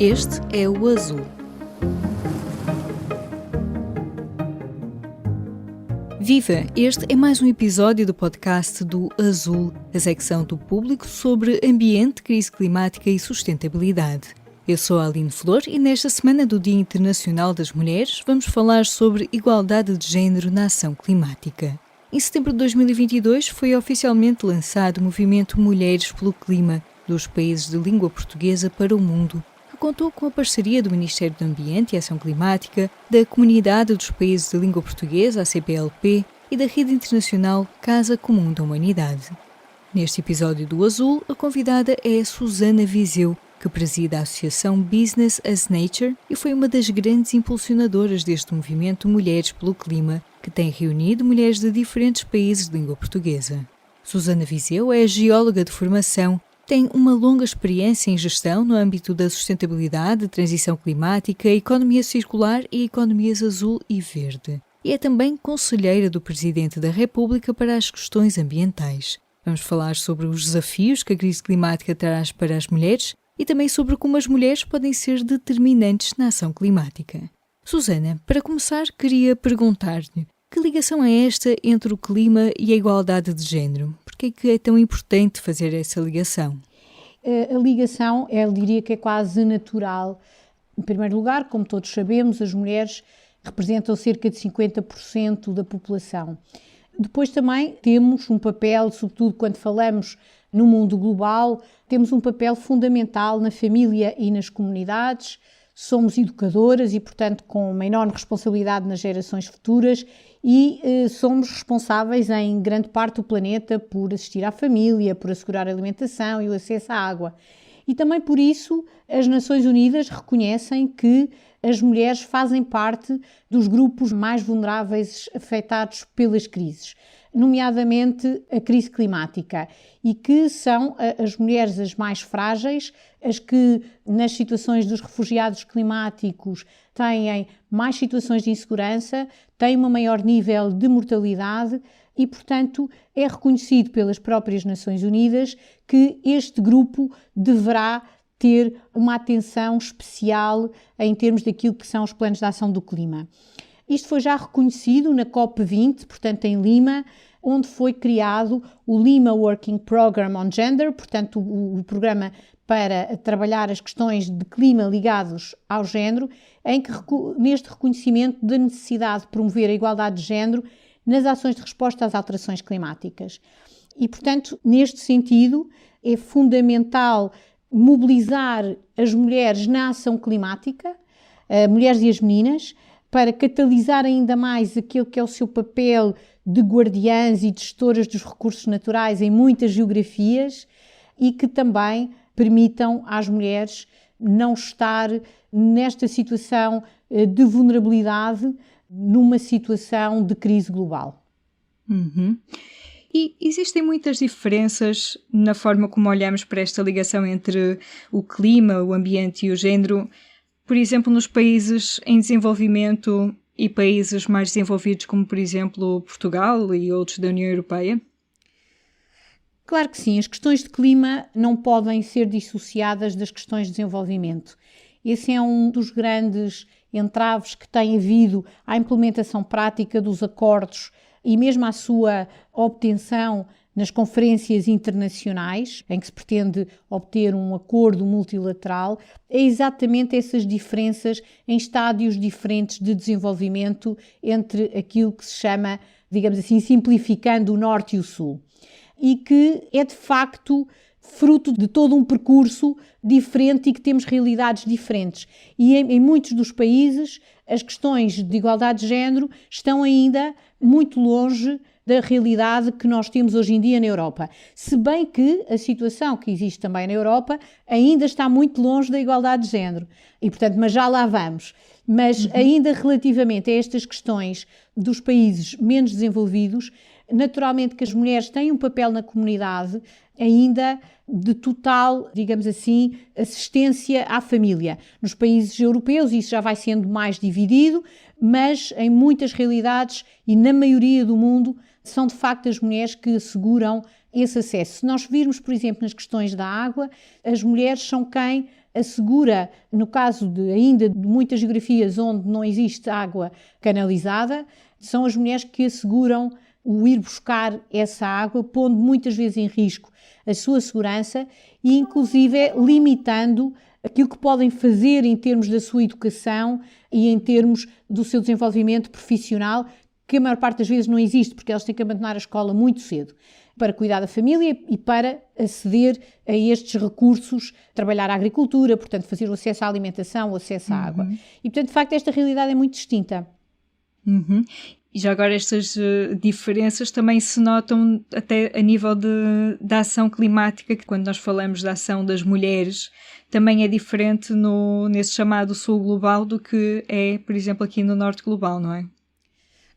Este é o Azul. Viva! Este é mais um episódio do podcast do Azul, a secção do público sobre ambiente, crise climática e sustentabilidade. Eu sou a Aline Flor e nesta semana do Dia Internacional das Mulheres vamos falar sobre igualdade de género na ação climática. Em setembro de 2022 foi oficialmente lançado o movimento Mulheres pelo Clima, dos países de língua portuguesa para o mundo, que contou com a parceria do Ministério do Ambiente e Ação Climática, da Comunidade dos Países de Língua Portuguesa, a CPLP, e da Rede Internacional Casa Comum da Humanidade. Neste episódio do Azul, a convidada é a Susana Viseu, que preside a Associação Business as Nature e foi uma das grandes impulsionadoras deste movimento Mulheres pelo Clima, que tem reunido mulheres de diferentes países de língua portuguesa. Susana Viseu é geóloga de formação, tem uma longa experiência em gestão no âmbito da sustentabilidade, transição climática, economia circular e economias azul e verde. E é também conselheira do Presidente da República para as questões ambientais. Vamos falar sobre os desafios que a crise climática traz para as mulheres e também sobre como as mulheres podem ser determinantes na ação climática. Susana, para começar, queria perguntar-lhe que ligação é esta entre o clima e a igualdade de género? Por que é tão importante fazer essa ligação? A ligação, eu diria que é quase natural. Em primeiro lugar, como todos sabemos, as mulheres representam cerca de 50% da população. Depois também temos um papel, sobretudo quando falamos no mundo global, temos um papel fundamental na família e nas comunidades. Somos educadoras e, portanto, com uma enorme responsabilidade nas gerações futuras e somos responsáveis em grande parte do planeta por assistir à família, por assegurar a alimentação e o acesso à água. E também por isso as Nações Unidas reconhecem que as mulheres fazem parte dos grupos mais vulneráveis afetados pelas crises, nomeadamente a crise climática, e que são as mulheres as mais frágeis, as que nas situações dos refugiados climáticos têm mais situações de insegurança, têm um maior nível de mortalidade e, portanto, é reconhecido pelas próprias Nações Unidas que este grupo deverá ter uma atenção especial em termos daquilo que são os planos de ação do clima. Isto foi já reconhecido na COP20, portanto em Lima, onde foi criado o Lima Working Programme on Gender, portanto o programa para trabalhar as questões de clima ligados ao género, em que neste reconhecimento da necessidade de promover a igualdade de género nas ações de resposta às alterações climáticas. E, portanto, neste sentido, é fundamental mobilizar as mulheres na ação climática, mulheres e as meninas, para catalisar ainda mais aquele que é o seu papel de guardiãs e de gestoras dos recursos naturais em muitas geografias e que também permitam às mulheres não estar nesta situação de vulnerabilidade numa situação de crise global. E existem muitas diferenças na forma como olhamos para esta ligação entre o clima, o ambiente e o género, por exemplo, nos países em desenvolvimento e países mais desenvolvidos, como por exemplo Portugal e outros da União Europeia? Claro que sim, as questões de clima não podem ser dissociadas das questões de desenvolvimento. Esse é um dos grandes entraves que tem havido à implementação prática dos acordos e mesmo à sua obtenção nas conferências internacionais, em que se pretende obter um acordo multilateral, é exatamente essas diferenças em estádios diferentes de desenvolvimento entre aquilo que se chama, digamos assim, simplificando o Norte e o Sul. E que é de facto fruto de todo um percurso diferente e que temos realidades diferentes. E em muitos dos países as questões de igualdade de género estão ainda muito longe da realidade que nós temos hoje em dia na Europa. Se bem que a situação que existe também na Europa ainda está muito longe da igualdade de género. E, portanto, mas já lá vamos. Mas ainda relativamente a estas questões dos países menos desenvolvidos, naturalmente que as mulheres têm um papel na comunidade ainda de total, digamos assim, assistência à família. Nos países europeus isso já vai sendo mais dividido, mas em muitas realidades e na maioria do mundo são de facto as mulheres que asseguram esse acesso. Se nós virmos, por exemplo, nas questões da água, as mulheres são quem assegura, no caso ainda de muitas geografias onde não existe água canalizada, são as mulheres que asseguram o ir buscar essa água, pondo muitas vezes em risco a sua segurança e, inclusive, limitando aquilo que podem fazer em termos da sua educação e em termos do seu desenvolvimento profissional, que a maior parte das vezes não existe, porque elas têm que abandonar a escola muito cedo para cuidar da família e para aceder a estes recursos, trabalhar a agricultura, portanto, fazer o acesso à alimentação, o acesso à água. E, portanto, de facto, esta realidade é muito distinta. E já agora estas diferenças também se notam até a nível da ação climática, que quando nós falamos da ação das mulheres, também é diferente nesse chamado sul global do que é, por exemplo, aqui no norte global, não é?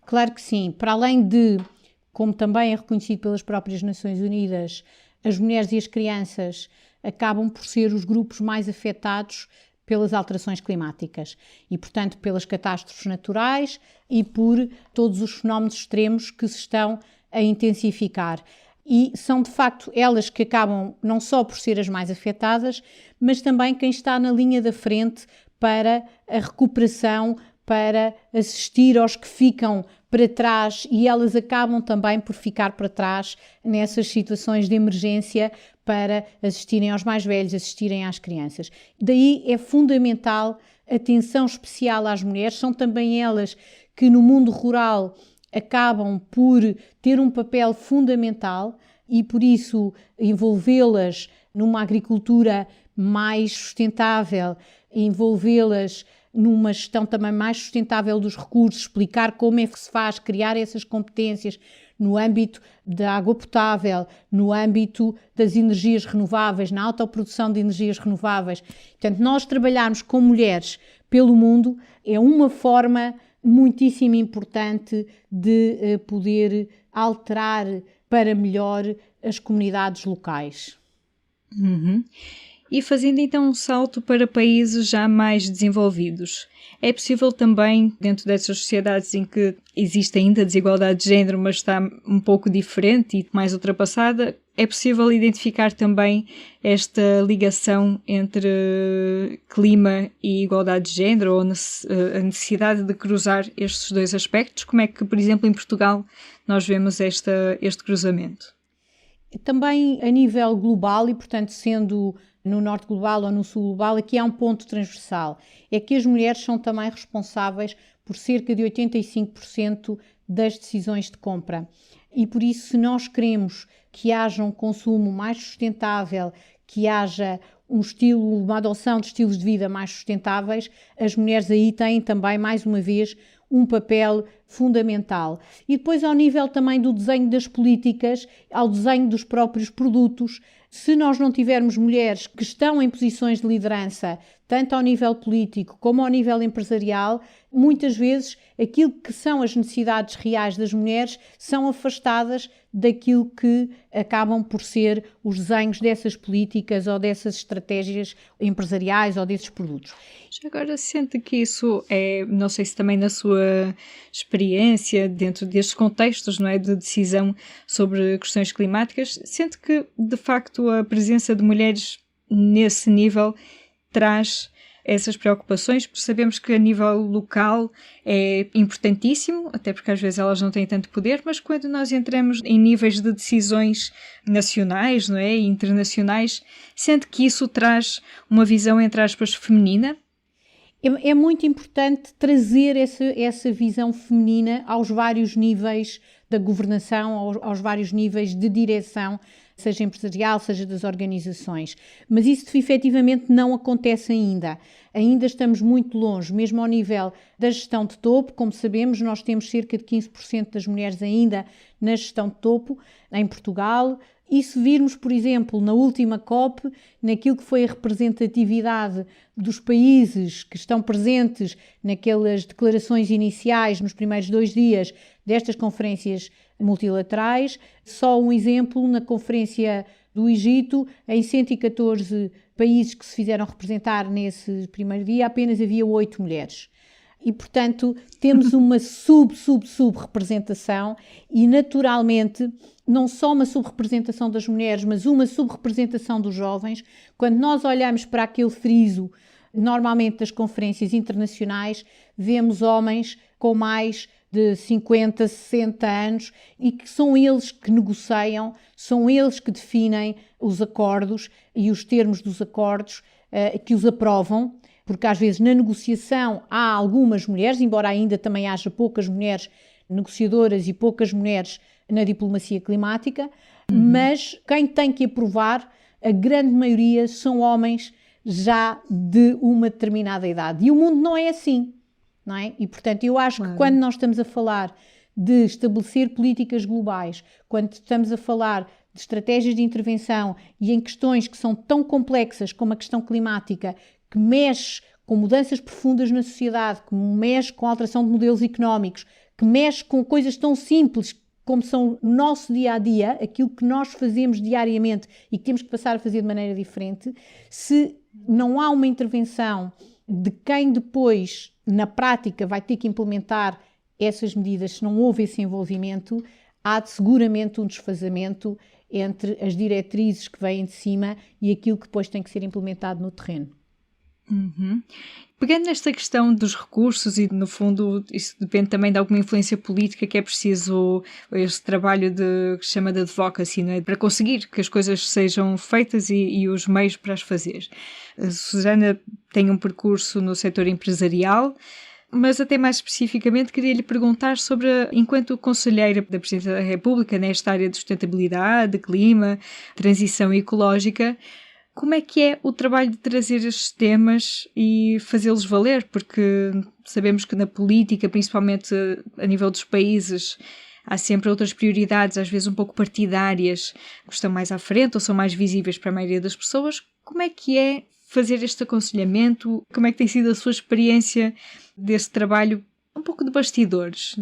Claro que sim. Para além de, como também é reconhecido pelas próprias Nações Unidas, as mulheres e as crianças acabam por ser os grupos mais afetados pelas alterações climáticas e, portanto, pelas catástrofes naturais e por todos os fenómenos extremos que se estão a intensificar. E são, de facto, elas que acabam não só por ser as mais afetadas, mas também quem está na linha da frente para a recuperação, para assistir aos que ficam para trás, e elas acabam também por ficar para trás nessas situações de emergência para assistirem aos mais velhos, assistirem às crianças. Daí é fundamental a atenção especial às mulheres, são também elas que no mundo rural acabam por ter um papel fundamental e por isso envolvê-las numa agricultura mais sustentável, envolvê-las numa gestão também mais sustentável dos recursos, explicar como é que se faz, criar essas competências no âmbito da água potável, no âmbito das energias renováveis, na autoprodução de energias renováveis. Portanto, nós trabalharmos com mulheres pelo mundo é uma forma muitíssimo importante de poder alterar para melhor as comunidades locais. E fazendo então um salto para países já mais desenvolvidos, é possível também, dentro dessas sociedades em que existe ainda desigualdade de género, mas está um pouco diferente e mais ultrapassada, é possível identificar também esta ligação entre clima e igualdade de género, ou a necessidade de cruzar estes dois aspectos? Como é que, por exemplo, em Portugal nós vemos este cruzamento? Também a nível global e, portanto, sendo no norte global ou no sul global, aqui há um ponto transversal. É que as mulheres são também responsáveis por cerca de 85% das decisões de compra. E por isso, se nós queremos que haja um consumo mais sustentável, que haja uma adoção de estilos de vida mais sustentáveis, as mulheres aí têm também, mais uma vez, um papel fundamental. E depois, ao nível também do desenho das políticas, ao desenho dos próprios produtos, se nós não tivermos mulheres que estão em posições de liderança, tanto ao nível político como ao nível empresarial, muitas vezes aquilo que são as necessidades reais das mulheres são afastadas daquilo que acabam por ser os desenhos dessas políticas ou dessas estratégias empresariais ou desses produtos. Agora, sente que isso é, não sei se também na sua experiência, dentro destes contextos, não é, de decisão sobre questões climáticas, sente que, de facto, a presença de mulheres nesse nível traz essas preocupações, porque sabemos que a nível local é importantíssimo, até porque às vezes elas não têm tanto poder, mas quando nós entramos em níveis de decisões nacionais, não é, e internacionais, sente que isso traz uma visão, entre aspas, feminina? É muito importante trazer essa visão feminina aos vários níveis da governação, aos vários níveis de direção, seja empresarial, seja das organizações. Mas isso efetivamente não acontece ainda. Ainda estamos muito longe, mesmo ao nível da gestão de topo. Como sabemos, nós temos cerca de 15% das mulheres ainda na gestão de topo em Portugal. E se virmos, por exemplo, na última COP, naquilo que foi a representatividade dos países que estão presentes naquelas declarações iniciais, nos primeiros 2 dias destas conferências multilaterais, só um exemplo, na conferência do Egito, em 114 países que se fizeram representar nesse primeiro dia, apenas havia 8 mulheres. E, portanto, temos uma sub-representação e, naturalmente, não só uma subrepresentação das mulheres, mas uma subrepresentação dos jovens. Quando nós olhamos para aquele friso, normalmente das conferências internacionais, vemos homens com mais de 50, 60 anos e que são eles que negociam, são eles que definem os acordos e os termos dos acordos, que os aprovam. Porque às vezes na negociação há algumas mulheres, embora ainda também haja poucas mulheres negociadoras e poucas mulheres na diplomacia climática, mas quem tem que aprovar, a grande maioria são homens já de uma determinada idade. E o mundo não é assim, não é? E portanto eu acho que quando nós estamos a falar de estabelecer políticas globais, quando estamos a falar de estratégias de intervenção e em questões que são tão complexas como a questão climática, que mexe com mudanças profundas na sociedade, que mexe com a alteração de modelos económicos, que mexe com coisas tão simples como são o nosso dia-a-dia, aquilo que nós fazemos diariamente e que temos que passar a fazer de maneira diferente, se não há uma intervenção de quem depois, na prática, vai ter que implementar essas medidas, se não houve esse envolvimento, há seguramente um desfazamento entre as diretrizes que vêm de cima e aquilo que depois tem que ser implementado no terreno. Pegando nesta questão dos recursos e, no fundo, isso depende também de alguma influência política que é preciso este trabalho que se chama de advocacy, não é? Para conseguir que as coisas sejam feitas e os meios para as fazer. A Susana tem um percurso no setor empresarial, mas até mais especificamente queria lhe perguntar sobre, enquanto conselheira da Presidência da República nesta área de sustentabilidade, de clima, transição ecológica, como é que é o trabalho de trazer estes temas e fazê-los valer? Porque sabemos que na política, principalmente a nível dos países, há sempre outras prioridades, às vezes um pouco partidárias, que estão mais à frente ou são mais visíveis para a maioria das pessoas. Como é que é fazer este aconselhamento? Como é que tem sido a sua experiência desse trabalho, um pouco de bastidores?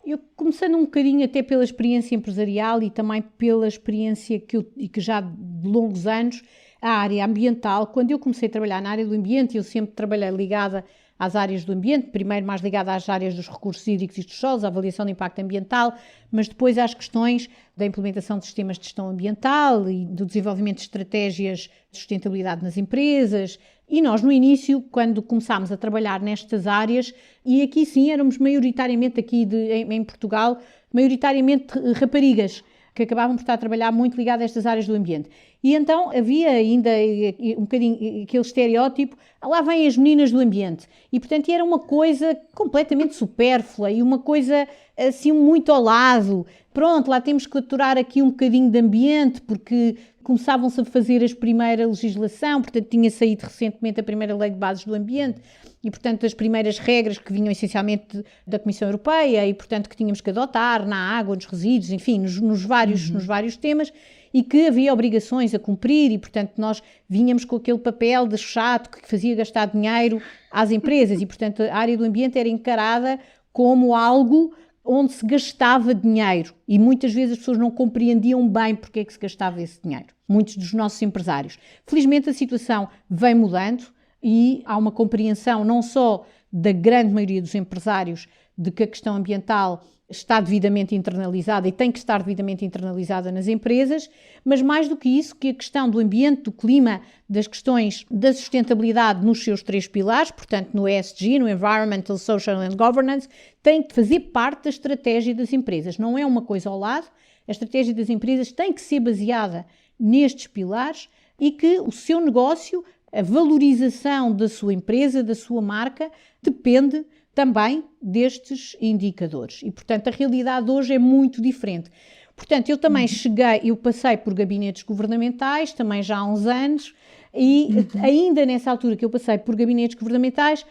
Eu começando um bocadinho até pela experiência empresarial e também pela experiência que já de longos anos, a área ambiental. Quando eu comecei a trabalhar na área do ambiente, eu sempre trabalhei ligada às áreas do ambiente, primeiro mais ligada às áreas dos recursos hídricos e dos solos, à avaliação do impacto ambiental, mas depois às questões da implementação de sistemas de gestão ambiental e do desenvolvimento de estratégias de sustentabilidade nas empresas. E nós, no início, quando começámos a trabalhar nestas áreas, e aqui sim éramos maioritariamente, em Portugal, maioritariamente raparigas, que acabavam por estar a trabalhar muito ligadas a estas áreas do ambiente. E então havia ainda um bocadinho aquele estereótipo, lá vêm as meninas do ambiente. E portanto era uma coisa completamente supérflua e uma coisa assim muito ao lado. Pronto, lá temos que aturar aqui um bocadinho de ambiente, porque começavam-se a fazer a primeira legislação, portanto tinha saído recentemente a primeira lei de bases do ambiente, e portanto as primeiras regras que vinham essencialmente da Comissão Europeia e portanto que tínhamos que adotar na água, nos resíduos, enfim, nos vários temas, e que havia obrigações a cumprir e portanto nós vínhamos com aquele papel de chato que fazia gastar dinheiro às empresas e portanto a área do ambiente era encarada como algo onde se gastava dinheiro e muitas vezes as pessoas não compreendiam bem porque é que se gastava esse dinheiro, muitos dos nossos empresários. Felizmente a situação vem mudando e há uma compreensão não só da grande maioria dos empresários de que a questão ambiental está devidamente internalizada e tem que estar devidamente internalizada nas empresas, mas mais do que isso, que a questão do ambiente, do clima, das questões da sustentabilidade nos seus 3 pilares, portanto no ESG, no Environmental, Social and Governance, tem que fazer parte da estratégia das empresas. Não é uma coisa ao lado, a estratégia das empresas tem que ser baseada nestes pilares e que o seu negócio, a valorização da sua empresa, da sua marca, depende também destes indicadores. E, portanto, a realidade hoje é muito diferente. Portanto, eu também eu passei por gabinetes governamentais, também já há uns anos, e ainda nessa altura que eu passei por gabinetes governamentais,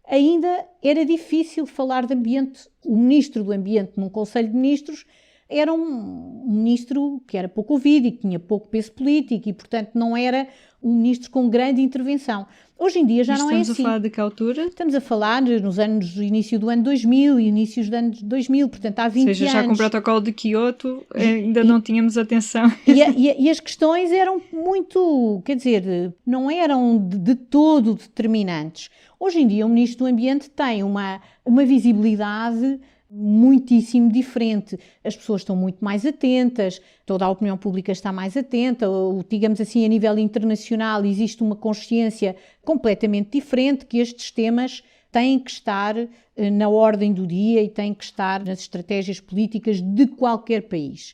ainda era difícil falar de ambiente. O ministro do Ambiente num Conselho de Ministros era um ministro que era pouco ouvido e que tinha pouco peso político e, portanto, não era um ministro com grande intervenção. Hoje em dia já não é assim. Estamos a falar de que altura? Estamos a falar nos anos, início do ano 2000, inícios do ano 2000, portanto há 20 anos. Ou seja, já com o protocolo de Kyoto ainda não tínhamos atenção. E as questões eram muito, quer dizer, não eram de todo determinantes. Hoje em dia o Ministro do Ambiente tem uma visibilidade muitíssimo diferente. As pessoas estão muito mais atentas, toda a opinião pública está mais atenta, digamos assim, a nível internacional existe uma consciência completamente diferente que estes temas têm que estar na ordem do dia e têm que estar nas estratégias políticas de qualquer país.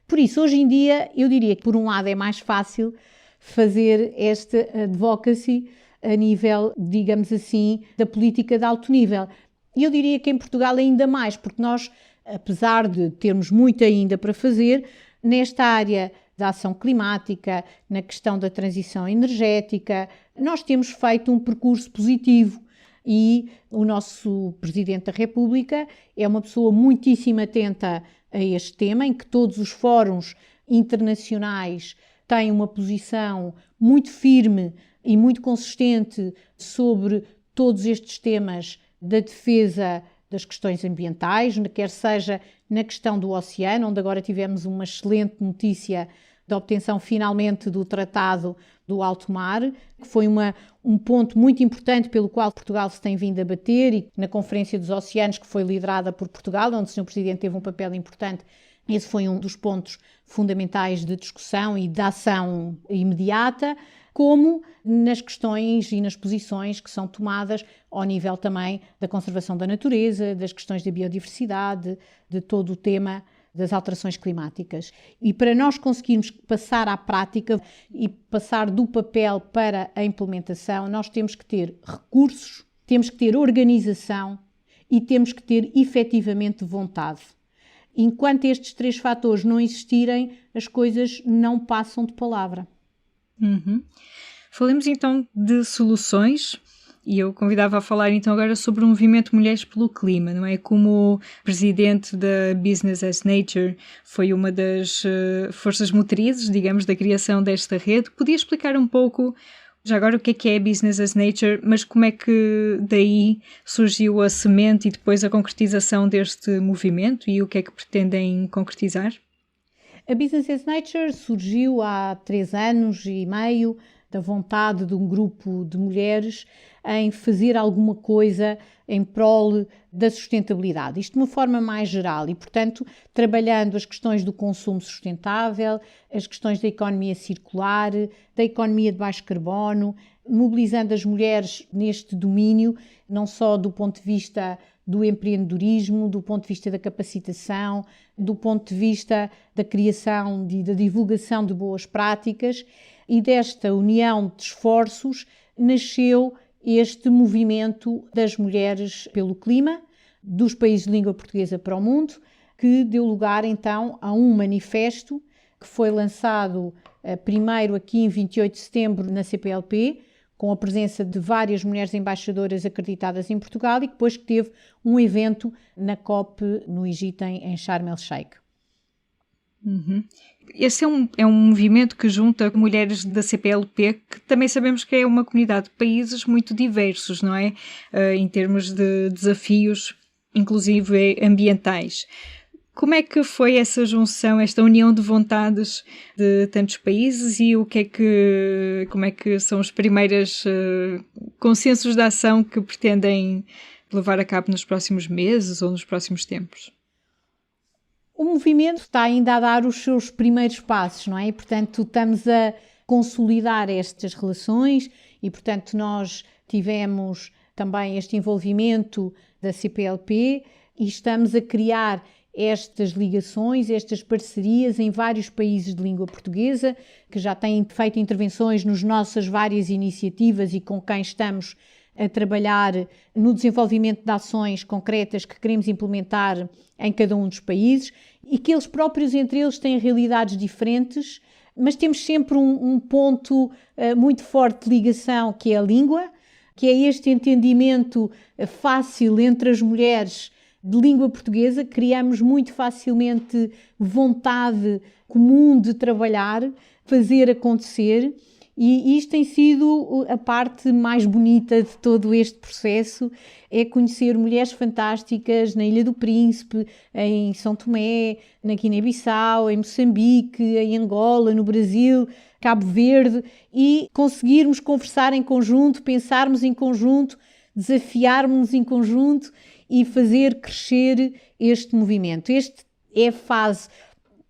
Por isso, hoje em dia, eu diria que por um lado é mais fácil fazer esta advocacy a nível, digamos assim, da política de alto nível. E eu diria que em Portugal ainda mais, porque nós, apesar de termos muito ainda para fazer, nesta área da ação climática, na questão da transição energética, nós temos feito um percurso positivo e o nosso Presidente da República é uma pessoa muitíssimo atenta a este tema, em que todos os fóruns internacionais têm uma posição muito firme e muito consistente sobre todos estes temas da defesa das questões ambientais, quer seja na questão do oceano, onde agora tivemos uma excelente notícia da obtenção finalmente do Tratado do Alto Mar, que foi um ponto muito importante pelo qual Portugal se tem vindo a bater, e na Conferência dos Oceanos, que foi liderada por Portugal, onde o Sr. Presidente teve um papel importante, esse foi um dos pontos fundamentais de discussão e de ação imediata, como nas questões e nas posições que são tomadas ao nível também da conservação da natureza, das questões da biodiversidade, de todo o tema das alterações climáticas. E para nós conseguirmos passar à prática e passar do papel para a implementação, nós temos que ter recursos, temos que ter organização e temos que ter efetivamente vontade. Enquanto estes 3 fatores não existirem, as coisas não passam de palavra. Falemos então de soluções e eu convidava a falar então agora sobre o movimento Mulheres pelo Clima, não é? Como presidente da Business as Nature foi uma das forças motrizes, digamos, da criação desta rede. Podia explicar um pouco, já agora, o que é Business as Nature, mas como é que daí surgiu a semente e depois a concretização deste movimento e o que é que pretendem concretizar? A Business as Nature surgiu há 3 anos e meio da vontade de um grupo de mulheres em fazer alguma coisa em prol da sustentabilidade. Isto de uma forma mais geral e, portanto, trabalhando as questões do consumo sustentável, as questões da economia circular, da economia de baixo carbono, mobilizando as mulheres neste domínio, não só do ponto de vista do empreendedorismo, do ponto de vista da capacitação, do ponto de vista da criação e da divulgação de boas práticas, e desta união de esforços nasceu este movimento das mulheres pelo clima, dos países de língua portuguesa para o mundo, que deu lugar então a um manifesto que foi lançado primeiro aqui em 28 de setembro na CPLP, com a presença de várias mulheres embaixadoras acreditadas em Portugal e depois que teve um evento na COP no Egito, em Sharm el-Sheikh. Esse é um movimento que junta mulheres da CPLP, que também sabemos que é uma comunidade de países muito diversos, não é? Em termos de desafios, inclusive ambientais. Como é que foi essa junção, esta união de vontades de tantos países e como é que são os primeiros consensos de ação que pretendem levar a cabo nos próximos meses ou nos próximos tempos? O movimento está ainda a dar os seus primeiros passos, não é? E, portanto, estamos a consolidar estas relações e, portanto, nós tivemos também este envolvimento da CPLP e estamos a criar estas ligações, estas parcerias em vários países de língua portuguesa, que já têm feito intervenções nas nossas várias iniciativas e com quem estamos a trabalhar no desenvolvimento de ações concretas que queremos implementar em cada um dos países e que eles próprios, entre eles, têm realidades diferentes, mas temos sempre um ponto muito forte de ligação, que é a língua, que é este entendimento fácil entre as mulheres de língua portuguesa. Criamos muito facilmente vontade comum de trabalhar, fazer acontecer E isto tem sido a parte mais bonita de todo este processo, é conhecer mulheres fantásticas na Ilha do Príncipe, em São Tomé, na Guiné-Bissau, em Moçambique, em Angola, no Brasil, Cabo Verde, e conseguirmos conversar em conjunto, pensarmos em conjunto, desafiarmos em conjunto e fazer crescer este movimento. Este é a fase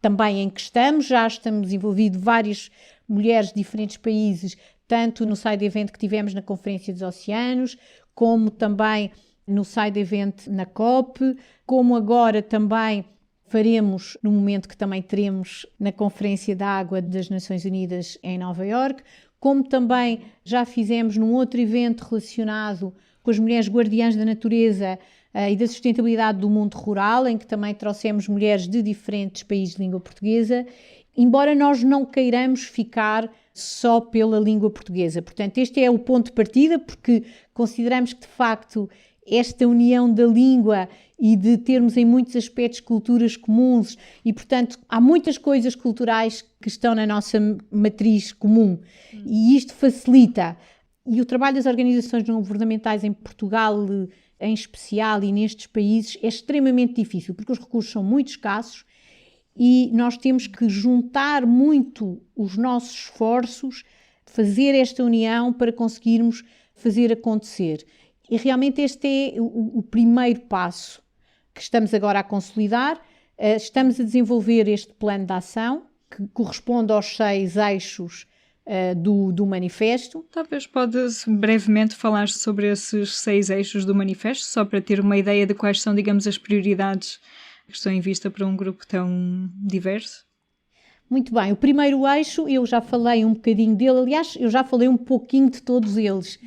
também em que já estamos envolvidos várias mulheres de diferentes países, tanto no side event que tivemos na Conferência dos Oceanos, como também no side event na COP, como agora também faremos no momento que também teremos na Conferência da Água das Nações Unidas em Nova Iorque, como também já fizemos num outro evento relacionado com as mulheres guardiãs da natureza e da sustentabilidade do mundo rural, em que também trouxemos mulheres de diferentes países de língua portuguesa, embora nós não queiramos ficar só pela língua portuguesa. Portanto, este é o ponto de partida, porque consideramos que, de facto, esta união da língua e de termos em muitos aspectos culturas comuns e, portanto, há muitas coisas culturais que estão na nossa matriz comum e isto facilita. E o trabalho das organizações não governamentais em Portugal, em especial, e nestes países, é extremamente difícil, porque os recursos são muito escassos e nós temos que juntar muito os nossos esforços, fazer esta união para conseguirmos fazer acontecer. E realmente este é o primeiro passo que estamos agora a consolidar. Estamos a desenvolver este plano de ação, que corresponde aos 6 eixos do manifesto. Talvez podes brevemente falar sobre esses 6 eixos do manifesto, só para ter uma ideia de quais são, digamos, as prioridades que estão em vista para um grupo tão diverso. Muito bem, o primeiro eixo, eu já falei um bocadinho dele, aliás, eu já falei um pouquinho de todos eles,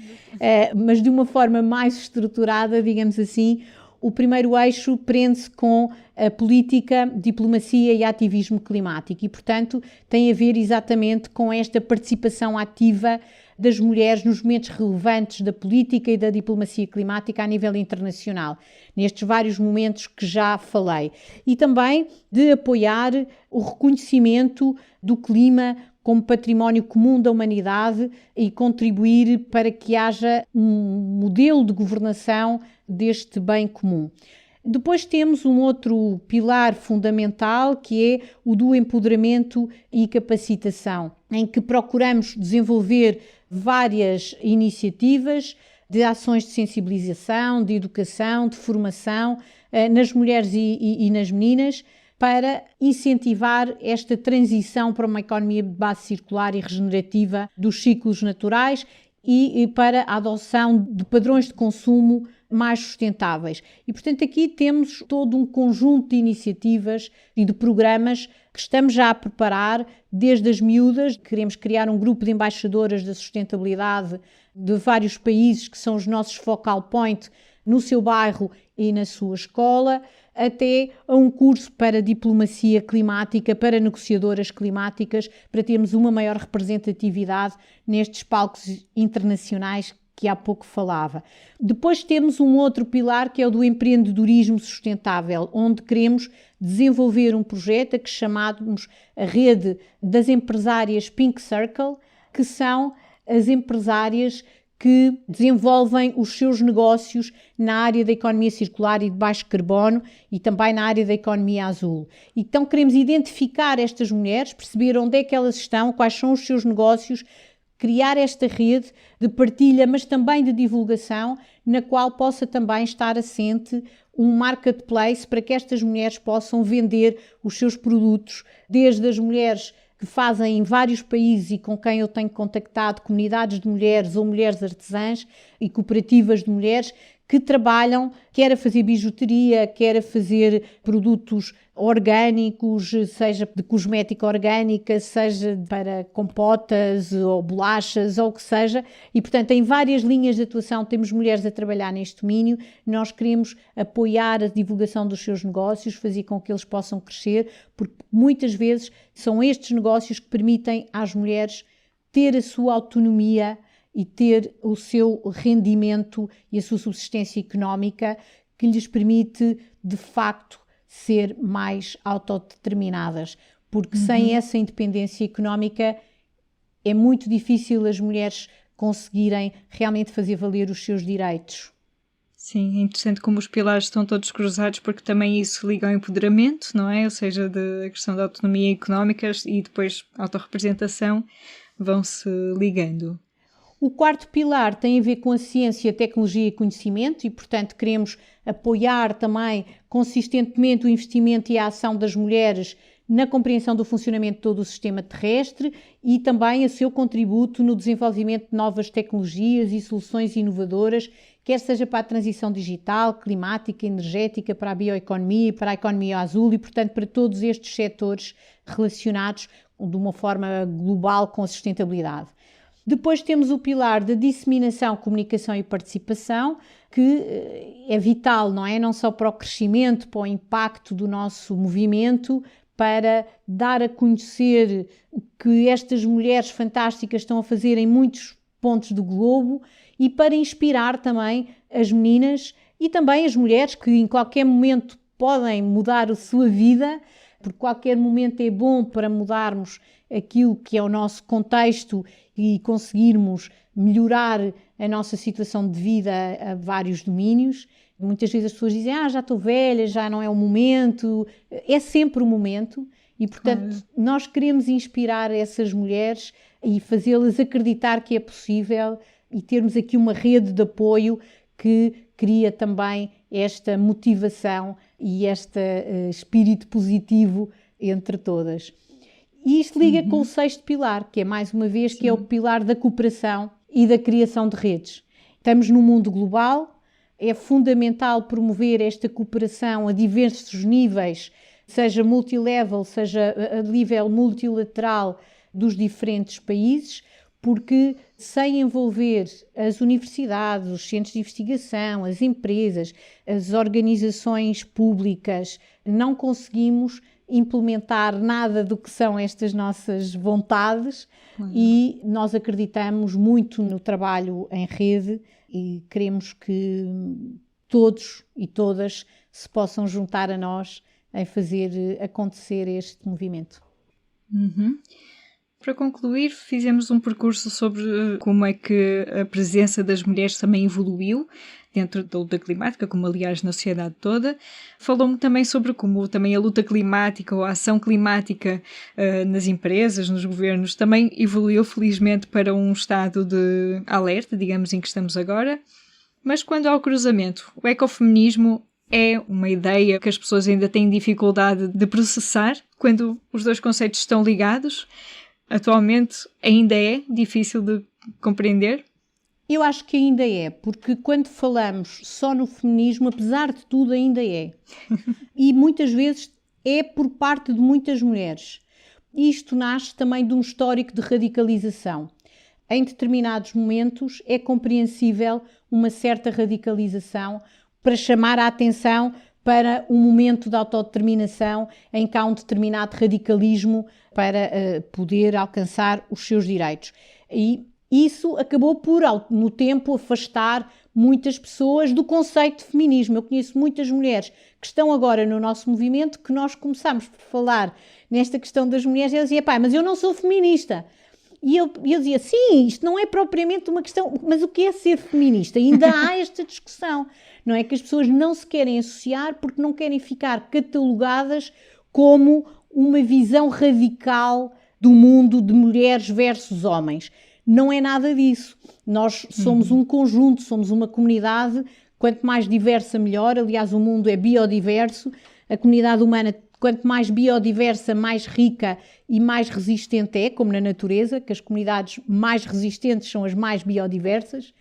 mas de uma forma mais estruturada, digamos assim. O primeiro eixo prende-se com a política, diplomacia e ativismo climático e, portanto, tem a ver exatamente com esta participação ativa das mulheres nos momentos relevantes da política e da diplomacia climática a nível internacional, nestes vários momentos que já falei. E também de apoiar o reconhecimento do clima como património comum da humanidade e contribuir para que haja um modelo de governação deste bem comum. Depois temos um outro pilar fundamental, que é o do empoderamento e capacitação, em que procuramos desenvolver várias iniciativas de ações de sensibilização, de educação, de formação nas mulheres e nas meninas, para incentivar esta transição para uma economia de base circular e regenerativa dos ciclos naturais e para a adoção de padrões de consumo mais sustentáveis. E, portanto, aqui temos todo um conjunto de iniciativas e de programas que estamos já a preparar, desde as miúdas. Queremos criar um grupo de embaixadoras da sustentabilidade de vários países que são os nossos focal point no seu bairro e na sua escola, até a um curso para diplomacia climática, para negociadoras climáticas, para termos uma maior representatividade nestes palcos internacionais que há pouco falava. Depois temos um outro pilar, que é o do empreendedorismo sustentável, onde queremos desenvolver um projeto a que chamamos a rede das empresárias Pink Circle, que são as empresárias que desenvolvem os seus negócios na área da economia circular e de baixo carbono e também na área da economia azul. Então queremos identificar estas mulheres, perceber onde é que elas estão, quais são os seus negócios, criar esta rede de partilha, mas também de divulgação, na qual possa também estar assente um marketplace para que estas mulheres possam vender os seus produtos, desde as mulheres que fazem em vários países e com quem eu tenho contactado, comunidades de mulheres ou mulheres artesãs e cooperativas de mulheres que trabalham, quer a fazer bijuteria, quer a fazer produtos orgânicos, seja de cosmética orgânica, seja para compotas ou bolachas ou o que seja, e portanto em várias linhas de atuação temos mulheres a trabalhar neste domínio. Nós queremos apoiar a divulgação dos seus negócios, fazer com que eles possam crescer, porque muitas vezes são estes negócios que permitem às mulheres ter a sua autonomia e ter o seu rendimento e a sua subsistência económica, que lhes permite, de facto, ser mais autodeterminadas. Porque sem essa independência económica é muito difícil as mulheres conseguirem realmente fazer valer os seus direitos. Sim, é interessante como os pilares estão todos cruzados, porque também isso liga ao empoderamento, não é? Ou seja, da questão da autonomia económica e depois a autorrepresentação vão-se ligando. O quarto pilar tem a ver com a ciência, tecnologia e conhecimento e, portanto, queremos apoiar também consistentemente o investimento e a ação das mulheres na compreensão do funcionamento de todo o sistema terrestre e também o seu contributo no desenvolvimento de novas tecnologias e soluções inovadoras, quer seja para a transição digital, climática, energética, para a bioeconomia, para a economia azul e, portanto, para todos estes setores relacionados de uma forma global com a sustentabilidade. Depois temos o pilar da disseminação, comunicação e participação, que é vital, não é? Não só para o crescimento, para o impacto do nosso movimento, para dar a conhecer o que estas mulheres fantásticas estão a fazer em muitos pontos do globo e para inspirar também as meninas e também as mulheres que em qualquer momento podem mudar a sua vida, porque qualquer momento é bom para mudarmos aquilo que é o nosso contexto e conseguirmos melhorar a nossa situação de vida a vários domínios. Muitas vezes as pessoas dizem, já estou velha, já não é o momento. É sempre o momento e, portanto, nós queremos inspirar essas mulheres e fazê-las acreditar que é possível e termos aqui uma rede de apoio que cria também esta motivação e este espírito positivo entre todas. E isto liga com o sexto pilar, que é mais uma vez, que é o pilar da cooperação e da criação de redes. Estamos num mundo global, é fundamental promover esta cooperação a diversos níveis, seja multilevel, seja a nível multilateral dos diferentes países, porque sem envolver as universidades, os centros de investigação, as empresas, as organizações públicas, não conseguimos implementar nada do que são estas nossas vontades e nós acreditamos muito no trabalho em rede e queremos que todos e todas se possam juntar a nós em fazer acontecer este movimento. Para concluir, fizemos um percurso sobre como é que a presença das mulheres também evoluiu dentro da luta climática, como aliás na sociedade toda. Falou-me também sobre como também a luta climática ou a ação climática nas empresas, nos governos, também evoluiu felizmente para um estado de alerta, digamos, em que estamos agora. Mas quando há o cruzamento, o ecofeminismo é uma ideia que as pessoas ainda têm dificuldade de processar quando os dois conceitos estão ligados. Atualmente ainda é difícil de compreender? Eu acho que ainda é, porque quando falamos só no feminismo, apesar de tudo, ainda é. E muitas vezes é por parte de muitas mulheres. Isto nasce também de um histórico de radicalização. Em determinados momentos é compreensível uma certa radicalização para chamar a atenção para um momento de autodeterminação em que há um determinado radicalismo para poder alcançar os seus direitos. E isso acabou por, no tempo, afastar muitas pessoas do conceito de feminismo. Eu conheço muitas mulheres que estão agora no nosso movimento, que nós começámos por falar nesta questão das mulheres, e elas diziam, mas eu não sou feminista. E eu dizia, sim, isto não é propriamente uma questão, mas o que é ser feminista? Ainda há esta discussão, não é? Que as pessoas não se querem associar porque não querem ficar catalogadas como uma visão radical do mundo de mulheres versus homens. Não é nada disso. Nós somos um conjunto, somos uma comunidade, quanto mais diversa melhor. Aliás, o mundo é biodiverso, a comunidade humana, quanto mais biodiversa, mais rica e mais resistente é, como na natureza, que as comunidades mais resistentes são as mais biodiversas.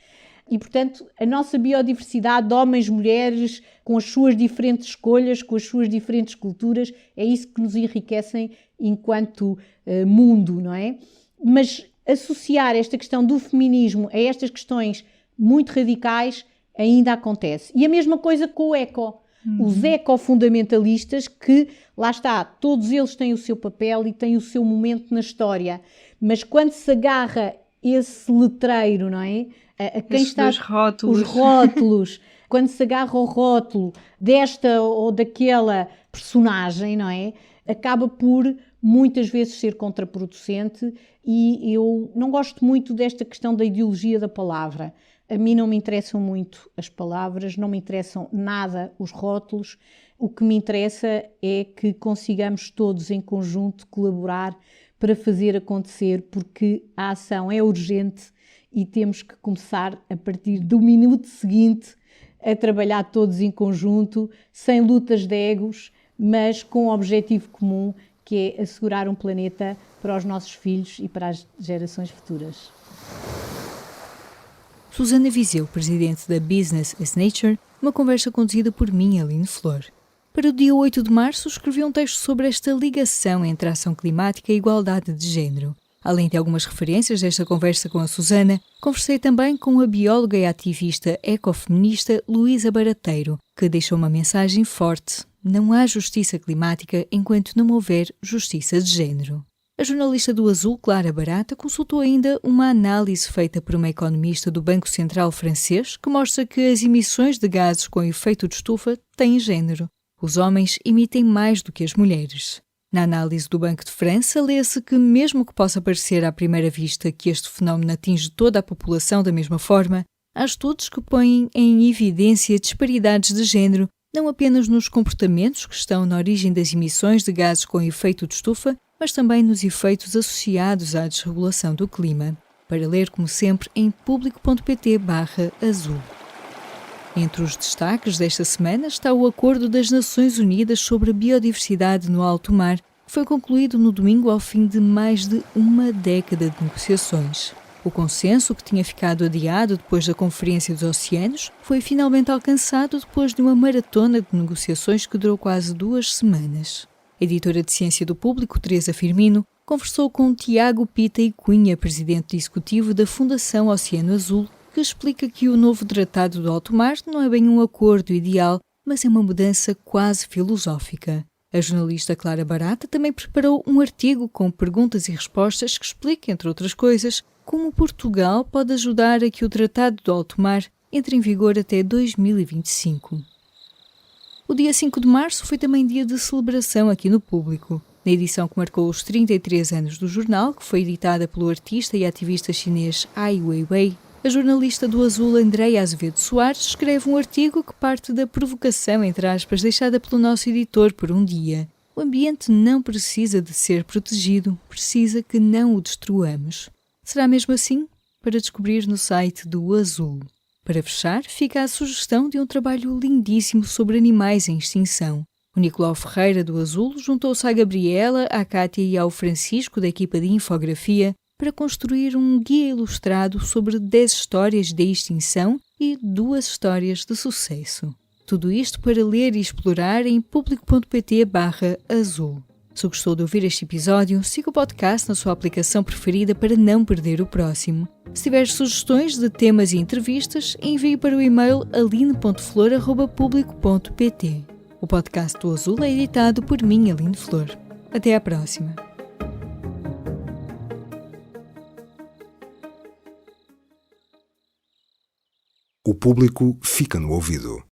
E, portanto, a nossa biodiversidade de homens, mulheres, com as suas diferentes escolhas, com as suas diferentes culturas, é isso que nos enriquecem enquanto mundo, não é? Mas associar esta questão do feminismo a estas questões muito radicais ainda acontece. E a mesma coisa com o eco. Os ecofundamentalistas que, lá está, todos eles têm o seu papel e têm o seu momento na história, mas quando se agarra esse letreiro, não é? A quem está os rótulos. Os rótulos, quando se agarra ao rótulo desta ou daquela personagem, não é? Acaba por muitas vezes ser contraproducente, e eu não gosto muito desta questão da ideologia da palavra. A mim não me interessam muito as palavras, não me interessam nada os rótulos. O que me interessa é que consigamos todos em conjunto colaborar para fazer acontecer, porque a ação é urgente e temos que começar a partir do minuto seguinte a trabalhar todos em conjunto, sem lutas de egos, mas com um objetivo comum, que é assegurar um planeta para os nossos filhos e para as gerações futuras. Susana Viseu, presidente da Business as Nature, uma conversa conduzida por mim, Aline Flor. Para o dia 8 de março, escrevi um texto sobre esta ligação entre a ação climática e a igualdade de género. Além de algumas referências desta conversa com a Susana, conversei também com a bióloga e ativista ecofeminista Luísa Barateiro, que deixou uma mensagem forte: não há justiça climática enquanto não houver justiça de género. A jornalista do Azul, Clara Barata, consultou ainda uma análise feita por uma economista do Banco Central francês que mostra que as emissões de gases com efeito de estufa têm género. Os homens emitem mais do que as mulheres. Na análise do Banco de França, lê-se que, mesmo que possa parecer à primeira vista que este fenómeno atinge toda a população da mesma forma, há estudos que põem em evidência disparidades de género, não apenas nos comportamentos que estão na origem das emissões de gases com efeito de estufa, mas também nos efeitos associados à desregulação do clima. Para ler, como sempre, em publico.pt/azul. Entre os destaques desta semana está o Acordo das Nações Unidas sobre a Biodiversidade no Alto Mar, que foi concluído no domingo ao fim de mais de uma década de negociações. O consenso, que tinha ficado adiado depois da Conferência dos Oceanos, foi finalmente alcançado depois de uma maratona de negociações que durou quase 2 semanas. A editora de Ciência do Público, Teresa Firmino, conversou com Tiago Pita e Cunha, presidente executivo da Fundação Oceano Azul, que explica que o novo Tratado do Alto Mar não é bem um acordo ideal, mas é uma mudança quase filosófica. A jornalista Clara Barata também preparou um artigo com perguntas e respostas que explica, entre outras coisas, como Portugal pode ajudar a que o Tratado do Alto Mar entre em vigor até 2025. O dia 5 de março foi também dia de celebração aqui no Público. Na edição que marcou os 33 anos do jornal, que foi editada pelo artista e ativista chinês Ai Weiwei, a jornalista do Azul Andreia Azevedo Soares escreve um artigo que parte da provocação, entre aspas, deixada pelo nosso editor por um dia. O ambiente não precisa de ser protegido, precisa que não o destruamos. Será mesmo assim? Para descobrir no site do Azul. Para fechar, fica a sugestão de um trabalho lindíssimo sobre animais em extinção. O Nicolau Ferreira, do Azul, juntou-se à Gabriela, à Cátia e ao Francisco, da equipa de infografia, para construir um guia ilustrado sobre 10 histórias de extinção e 2 histórias de sucesso. Tudo isto para ler e explorar em publico.pt/azul. Se gostou de ouvir este episódio, siga o podcast na sua aplicação preferida para não perder o próximo. Se tiver sugestões de temas e entrevistas, envie para o e-mail aline.flor@publico.pt. O podcast do Azul é editado por mim, Aline Flor. Até à próxima. O Público fica no ouvido.